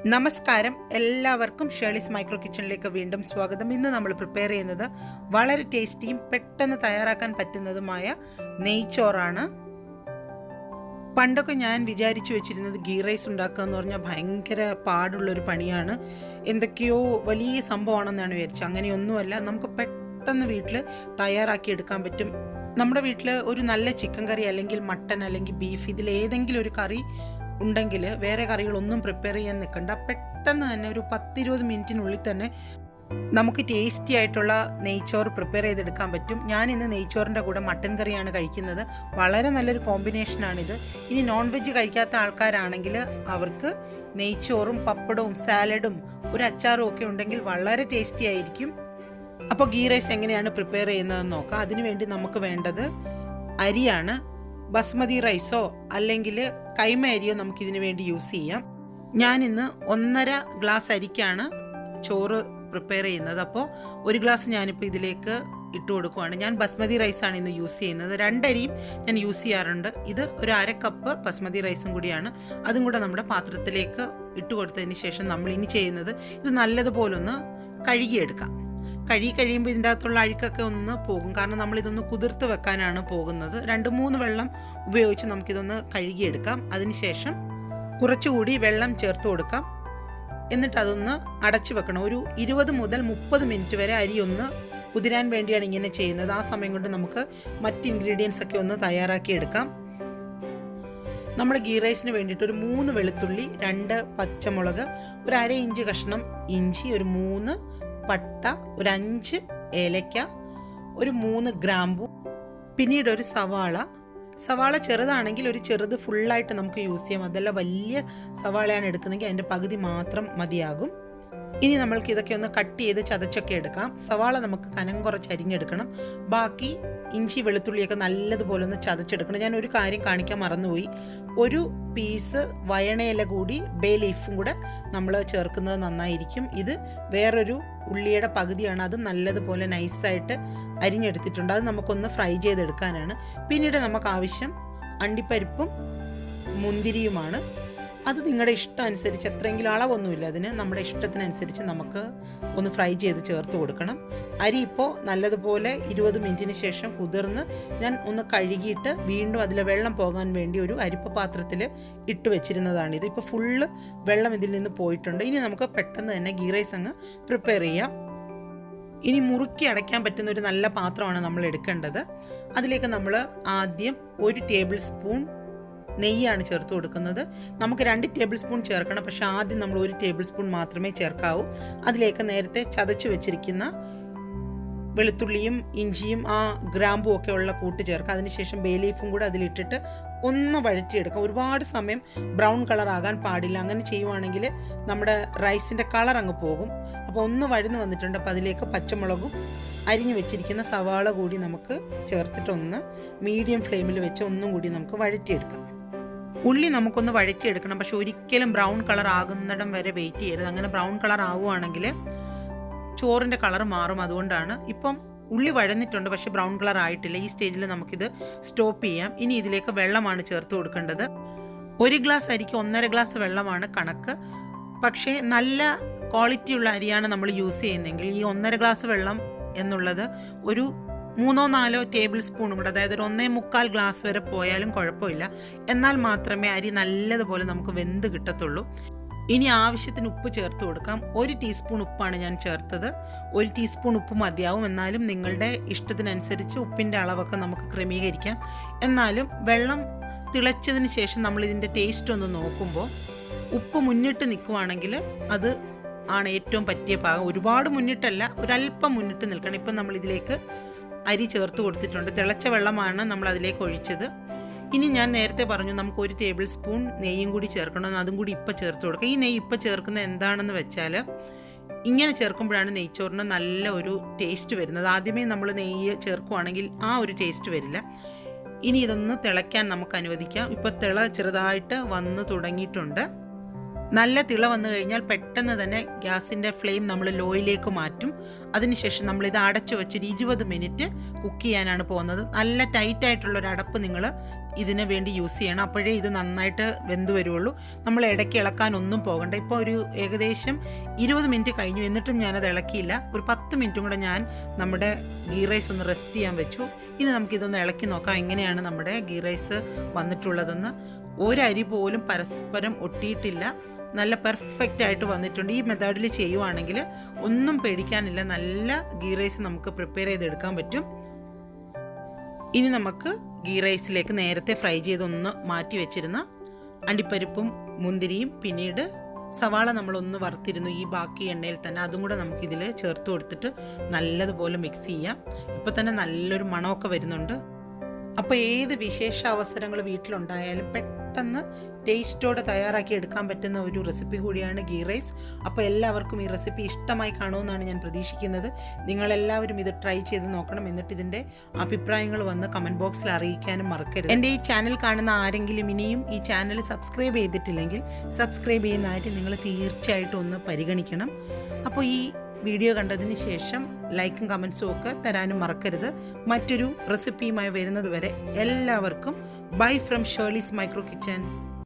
നമസ്കാരം, എല്ലാവർക്കും Shirley's micro കിച്ചണിലേക്ക് വീണ്ടും സ്വാഗതം. ഇന്ന് നമ്മൾ പ്രിപ്പയർ ചെയ്യുന്നത് വളരെ ടേസ്റ്റിയും പെട്ടെന്ന് തയ്യാറാക്കാൻ പറ്റുന്നതുമായ നെയ്ച്ചോറാണ്. പണ്ടൊക്കെ ഞാൻ വിചാരിച്ചു വെച്ചിരുന്നത് ഗീ റൈസ് ഉണ്ടാക്കുക എന്ന് പറഞ്ഞാൽ ഭയങ്കര പാടുള്ളൊരു പണിയാണ്, എന്തൊക്കെയോ വലിയ സംഭവമാണെന്നാണ് വിചാരിച്ചത്. അങ്ങനെയൊന്നുമല്ല, നമുക്ക് പെട്ടെന്ന് വീട്ടിൽ തയ്യാറാക്കി എടുക്കാൻ പറ്റും. നമ്മുടെ വീട്ടിൽ ഒരു നല്ല ചിക്കൻ കറി അല്ലെങ്കിൽ മട്ടൻ അല്ലെങ്കിൽ ബീഫ്, ഇതിലേതെങ്കിലും ഒരു കറി ഉണ്ടെങ്കിൽ വേറെ കറികളൊന്നും പ്രിപ്പയർ ചെയ്യാൻ നിൽക്കണ്ട. പെട്ടെന്ന് തന്നെ ഒരു 10-20 മിനിറ്റിനുള്ളിൽ തന്നെ നമുക്ക് ടേസ്റ്റി ആയിട്ടുള്ള നെയ്ച്ചോറ് പ്രിപ്പയർ ചെയ്തെടുക്കാൻ പറ്റും. ഞാൻ ഇന്ന് നെയ്ച്ചോറിൻ്റെ കൂടെ മട്ടൻ കറിയാണ് കഴിക്കുന്നത്. വളരെ നല്ലൊരു കോമ്പിനേഷനാണിത്. ഇനി നോൺ വെജ് കഴിക്കാത്ത ആൾക്കാരാണെങ്കിൽ അവർക്ക് നെയ്ച്ചോറും പപ്പടവും സാലഡും ഒരു അച്ചാറും ഒക്കെ ഉണ്ടെങ്കിൽ വളരെ ടേസ്റ്റി ആയിരിക്കും. അപ്പോൾ ഗീ റൈസ് എങ്ങനെയാണ് പ്രിപ്പയർ ചെയ്യുന്നതെന്ന് നോക്കാം. അതിനുവേണ്ടി നമുക്ക് വേണ്ടത് അരിയാണ്. ബസ്മതി റൈസോ അല്ലെങ്കിൽ കൈമ അരിയോ നമുക്കിതിന് വേണ്ടി യൂസ് ചെയ്യാം. ഞാനിന്ന് 1.5 ഗ്ലാസ് അരിക്കാണ് ചോറ് പ്രിപ്പയർ ചെയ്യുന്നത്. അപ്പോൾ 1 ഗ്ലാസ് ഞാനിപ്പോൾ ഇതിലേക്ക് ഇട്ട് കൊടുക്കുവാണ്. ഞാൻ ബസ്മതി റൈസാണ് ഇന്ന് യൂസ് ചെയ്യുന്നത്. 2 അരിയും ഞാൻ യൂസ് ചെയ്യാറുണ്ട്. ഇത് ഒരു 1/2 കപ്പ് ബസ്മതി റൈസും കൂടിയാണ്. അതും കൂടെ നമ്മുടെ പാത്രത്തിലേക്ക് ഇട്ട് കൊടുത്തതിന് ശേഷം നമ്മൾ ഇനി ചെയ്യുന്നത് ഇത് നല്ലതുപോലൊന്ന് കഴുകിയെടുക്കാം. കഴിയുമ്പോൾ ഇതിൻ്റെ അകത്തുള്ള അഴുക്കൊക്കെ ഒന്ന് പോകും. കാരണം നമ്മളിതൊന്ന് കുതിർത്ത് വെക്കാനാണ് പോകുന്നത്. 2-3 വെള്ളം ഉപയോഗിച്ച് നമുക്കിതൊന്ന് കഴുകിയെടുക്കാം. അതിനുശേഷം കുറച്ചുകൂടി വെള്ളം ചേർത്ത് കൊടുക്കാം. എന്നിട്ട് അതൊന്ന് അടച്ചു വെക്കണം. ഒരു 20 മുതൽ 30 മിനിറ്റ് വരെ അരി ഒന്ന് കുതിരാൻ വേണ്ടിയാണ് ഇങ്ങനെ ചെയ്യുന്നത്. ആ സമയം കൊണ്ട് നമുക്ക് മറ്റ് ഇൻഗ്രീഡിയൻസ് ഒക്കെ ഒന്ന് തയ്യാറാക്കി എടുക്കാം. നമ്മുടെ ഗീ റൈസിന് വേണ്ടിയിട്ട് ഒരു 3 വെളുത്തുള്ളി, 2 പച്ചമുളക്, ഒരു 1/2 ഇഞ്ച് കഷ്ണം ഇഞ്ചി, ഒരു 3 പട്ട, ഒരു 5 ഏലക്ക, ഒരു 3 ഗ്രാമ്പു, പിന്നീട് ഒരു സവാള ചെറുതാണെങ്കിൽ ഒരു ചെറുത് ഫുള്ളായിട്ട് നമുക്ക് യൂസ് ചെയ്യാം. അതല്ല വലിയ സവാളയാണ് എടുക്കുന്നതെങ്കിൽ അതിൻ്റെ പകുതി മാത്രം മതിയാകും. ഇനി നമ്മൾക്ക് ഇതൊക്കെ ഒന്ന് കട്ട് ചെയ്ത് ചതച്ചൊക്കെ എടുക്കാം. സവാള നമുക്ക് കനം കുറച്ച് അരിഞ്ഞെടുക്കണം. ബാക്കി ഇഞ്ചി വെളുത്തുള്ളിയൊക്കെ നല്ലതുപോലെ ഒന്ന് ചതച്ചെടുക്കണം. ഞാൻ ഒരു കാര്യം കാണിക്കാൻ മറന്നുപോയി. ഒരു പീസ് വയണയില കൂടി ബേ ലീഫും കൂടെ നമ്മൾ ചേർക്കുന്നത് നന്നായിരിക്കും. ഇത് വേറൊരു ഉള്ളിയുടെ പകുതിയാണ്. അത് നല്ലതുപോലെ നൈസായിട്ട് അരിഞ്ഞെടുത്തിട്ടുണ്ട്. അത് നമുക്കൊന്ന് ഫ്രൈ ചെയ്തെടുക്കാനാണ്. പിന്നീട് നമുക്ക് ആവശ്യം അണ്ടിപ്പരിപ്പും മുന്തിരിയുമാണ്. അത് നിങ്ങളുടെ ഇഷ്ടം അനുസരിച്ച്, എത്രയെങ്കിലും അളവൊന്നുമില്ല അതിന്, നമ്മുടെ ഇഷ്ടത്തിനനുസരിച്ച് നമുക്ക് ഒന്ന് ഫ്രൈ ചെയ്ത് ചേർത്ത് കൊടുക്കണം. അരി ഇപ്പോൾ നല്ലതുപോലെ 20 മിനിറ്റിന് ശേഷം കുതിർന്ന് ഞാൻ ഒന്ന് കഴുകിയിട്ട് വീണ്ടും അതിലെ വെള്ളം പോകാൻ വേണ്ടി ഒരു അരിപ്പ പാത്രത്തിൽ ഇട്ട് വെച്ചിരുന്നതാണിത്. ഇപ്പോൾ ഫുള്ള് വെള്ളം ഇതിൽ നിന്ന് പോയിട്ടുണ്ട്. ഇനി നമുക്ക് പെട്ടെന്ന് തന്നെ ഗീ റൈസ് അങ്ങ് പ്രിപ്പയർ ചെയ്യാം. ഇനി മുറുക്കി അടയ്ക്കാൻ പറ്റുന്ന ഒരു നല്ല പാത്രമാണ് നമ്മൾ എടുക്കേണ്ടത്. അതിലേക്ക് നമ്മൾ ആദ്യം 1 ടേബിൾ സ്പൂൺ നെയ്യാണ് ചേർത്ത് കൊടുക്കുന്നത്. നമുക്ക് 2 ടേബിൾ സ്പൂൺ ചേർക്കണം, പക്ഷെ ആദ്യം നമ്മൾ 1 ടേബിൾ സ്പൂൺ മാത്രമേ ചേർക്കാവൂ. അതിലേക്ക് നേരത്തെ ചതച്ച് വെച്ചിരിക്കുന്ന വെളുത്തുള്ളിയും ഇഞ്ചിയും ആ ഗ്രാമ്പും ഒക്കെ ഉള്ള കൂട്ട് ചേർക്കുക. അതിനുശേഷം ബേ ലീഫും കൂടെ അതിലിട്ടിട്ട് ഒന്ന് വഴറ്റിയെടുക്കാം. ഒരുപാട് സമയം ബ്രൗൺ കളർ ആകാൻ പാടില്ല. അങ്ങനെ ചെയ്യുവാണെങ്കിൽ നമ്മുടെ റൈസിൻ്റെ കളർ അങ്ങ് പോകും. അപ്പോൾ ഒന്ന് വഴന്ന് വന്നിട്ടുണ്ട്. അപ്പോൾ അതിലേക്ക് പച്ചമുളകും അരിഞ്ഞു വെച്ചിരിക്കുന്ന സവാള കൂടി നമുക്ക് ചേർത്തിട്ടൊന്ന് മീഡിയം ഫ്ലെയിമിൽ വെച്ച് ഒന്നും കൂടി നമുക്ക് വഴറ്റിയെടുക്കാം. ഉള്ളി നമുക്കൊന്ന് വഴറ്റിയെടുക്കണം, പക്ഷെ ഒരിക്കലും ബ്രൗൺ കളർ ആകുന്നിടം വരെ വെയിറ്റ് ചെയ്യരുത്. അങ്ങനെ ബ്രൗൺ കളർ ആവുകയാണെങ്കിൽ ചോറിൻ്റെ കളർ മാറും. അതുകൊണ്ടാണ്. ഇപ്പം ഉള്ളി വഴന്നിട്ടുണ്ട്, പക്ഷെ ബ്രൗൺ കളർ ആയിട്ടില്ല. ഈ സ്റ്റേജിൽ നമുക്കിത് സ്റ്റോപ്പ് ചെയ്യാം. ഇനി ഇതിലേക്ക് വെള്ളമാണ് ചേർത്ത് കൊടുക്കേണ്ടത്. 1 ഗ്ലാസ് അരിക്ക് 1.5 ഗ്ലാസ് വെള്ളമാണ് കണക്ക്. പക്ഷേ നല്ല ക്വാളിറ്റിയുള്ള അരിയാണ് നമ്മൾ യൂസ് ചെയ്യുന്നതെങ്കിൽ ഈ 1.5 ഗ്ലാസ് വെള്ളം എന്നുള്ളത് ഒരു 3-4 ടേബിൾ സ്പൂണും കൂടെ, അതായത് ഒരു 1.25 ഗ്ലാസ് വരെ പോയാലും കുഴപ്പമില്ല. എന്നാൽ മാത്രമേ അരി നല്ലതുപോലെ നമുക്ക് വെന്ത് കിട്ടത്തുള്ളൂ. ഇനി ആവശ്യത്തിന് ഉപ്പ് ചേർത്ത് കൊടുക്കാം. 1 ടീസ്പൂൺ ഉപ്പാണ് ഞാൻ ചേർത്തത്. 1 ടീസ്പൂൺ ഉപ്പ് മതിയാവും. എന്നാലും നിങ്ങളുടെ ഇഷ്ടത്തിനനുസരിച്ച് ഉപ്പിൻ്റെ അളവൊക്കെ നമുക്ക് ക്രമീകരിക്കാം. എന്നാലും വെള്ളം തിളച്ചതിന് ശേഷം നമ്മൾ ഇതിൻ്റെ ടേസ്റ്റ് ഒന്ന് നോക്കുമ്പോൾ ഉപ്പ് മുന്നിട്ട് നിൽക്കുവാണെങ്കിൽ അത് ആണ് ഏറ്റവും പറ്റിയ പാകം. ഒരുപാട് മുന്നിട്ടല്ല, ഒരല്പം മുന്നിട്ട് നിൽക്കണം. ഇപ്പം നമ്മളിതിലേക്ക് അരി ചേർത്ത് കൊടുത്തിട്ടുണ്ട്. തിളച്ച വെള്ളമാണ് നമ്മൾ അതിലേക്ക് ഒഴിച്ചത്. ഇനി ഞാൻ നേരത്തെ പറഞ്ഞു നമുക്ക് 1 ടേബിൾ സ്പൂൺ നെയ്യും കൂടി ചേർക്കണം. അതും കൂടി ഇപ്പം ചേർത്ത് കൊടുക്കുക. ഈ നെയ്യ് ഇപ്പം ചേർക്കുന്നത് എന്താണെന്ന് വെച്ചാൽ, ഇങ്ങനെ ചേർക്കുമ്പോഴാണ് നെയ്ച്ചോറിന് നല്ല ഒരു ടേസ്റ്റ് വരുന്നത്. ആദ്യമേ നമ്മൾ നെയ്യ് ചേർക്കുവാണെങ്കിൽ ആ ഒരു ടേസ്റ്റ് വരില്ല. ഇനി ഇതൊന്ന് തിളയ്ക്കാൻ നമുക്ക് അനുവദിക്കാം. ഇപ്പോൾ തിള ചെറുതായിട്ട് വന്ന് തുടങ്ങിയിട്ടുണ്ട്. നല്ല തിള വന്നു കഴിഞ്ഞാൽ പെട്ടെന്ന് തന്നെ ഗ്യാസിൻ്റെ ഫ്ലെയിം നമ്മൾ ലോയിലേക്ക് മാറ്റും. അതിനുശേഷം നമ്മളിത് അടച്ചു വെച്ചൊരു 20 മിനിറ്റ് കുക്ക് ചെയ്യാനാണ് പോകുന്നത്. നല്ല ടൈറ്റായിട്ടുള്ളൊരു അടപ്പ് നിങ്ങൾ ഇതിന് വേണ്ടി യൂസ് ചെയ്യണം. അപ്പോഴേ ഇത് നന്നായിട്ട് വെന്ത് വരുള്ളൂ. നമ്മൾ ഇടയ്ക്ക് ഇളക്കാനൊന്നും പോകണ്ട. ഇപ്പോൾ ഒരു ഏകദേശം 20 മിനിറ്റ് കഴിഞ്ഞു, എന്നിട്ടും ഞാനത് ഇളക്കിയില്ല. ഒരു 10 മിനിറ്റും കൂടെ ഞാൻ നമ്മുടെ ഗീ റൈസ് ഒന്ന് റെസ്റ്റ് ചെയ്യാൻ വെച്ചു. ഇനി നമുക്കിതൊന്ന് ഇളക്കി നോക്കാം എങ്ങനെയാണ് നമ്മുടെ ഗീ റൈസ് വന്നിട്ടുള്ളതെന്ന്. ഒരരി പോലും പരസ്പരം ഒട്ടിയിട്ടില്ല, നല്ല പെർഫെക്റ്റ് ആയിട്ട് വന്നിട്ടുണ്ട്. ഈ മെത്തേഡിൽ ചെയ്യുവാണെങ്കിൽ ഒന്നും പേടിക്കാനില്ല, നല്ല ഗീ റൈസ് നമുക്ക് പ്രിപ്പയർ ചെയ്തെടുക്കാൻ പറ്റും. ഇനി നമുക്ക് ഗീ റൈസിലേക്ക് നേരത്തെ ഫ്രൈ ചെയ്തൊന്ന് മാറ്റി വെച്ചിരുന്ന അണ്ടിപ്പരിപ്പും മുന്തിരിയും പിന്നീട് സവാള നമ്മളൊന്ന് വറുത്തിരുന്നു ഈ ബാക്കി എണ്ണയിൽ തന്നെ, അതും കൂടെ നമുക്കിതിൽ ചേർത്ത് കൊടുത്തിട്ട് നല്ലതുപോലെ മിക്സ് ചെയ്യാം. ഇപ്പം തന്നെ നല്ലൊരു മണമൊക്കെ വരുന്നുണ്ട്. അപ്പോൾ ഏത് വിശേഷ അവസരങ്ങൾ വീട്ടിലുണ്ടായാലും പെട്ടെന്ന് ടേസ്റ്റോടെ തയ്യാറാക്കി എടുക്കാൻ പറ്റുന്ന ഒരു റെസിപ്പി കൂടിയാണ് ഗീ റൈസ്. അപ്പോൾ എല്ലാവർക്കും ഈ റെസിപ്പി ഇഷ്ടമായി കാണുമെന്നാണ് ഞാൻ പ്രതീക്ഷിക്കുന്നത്. നിങ്ങളെല്ലാവരും ഇത് ട്രൈ ചെയ്ത് നോക്കണം. എന്നിട്ട് ഇതിൻ്റെ അഭിപ്രായങ്ങൾ വന്ന് കമൻറ്റ് ബോക്സിൽ അറിയിക്കാനും മറക്കരുത്. എൻ്റെ ഈ ചാനൽ കാണുന്ന ആരെങ്കിലും ഇനിയും ഈ ചാനൽ സബ്സ്ക്രൈബ് ചെയ്തിട്ടില്ലെങ്കിൽ സബ്സ്ക്രൈബ് ചെയ്യുന്നതായിട്ട് നിങ്ങൾ തീർച്ചയായിട്ടും ഒന്ന് പരിഗണിക്കണം. അപ്പോൾ ഈ വീഡിയോ കണ്ടതിന് ശേഷം ലൈക്കും കമൻസും ഒക്കെ തരാനും മറക്കരുത്. മറ്റൊരു റെസിപ്പിയുമായി വരുന്നത് വരെ എല്ലാവർക്കും bye from Shirley's micro kitchen.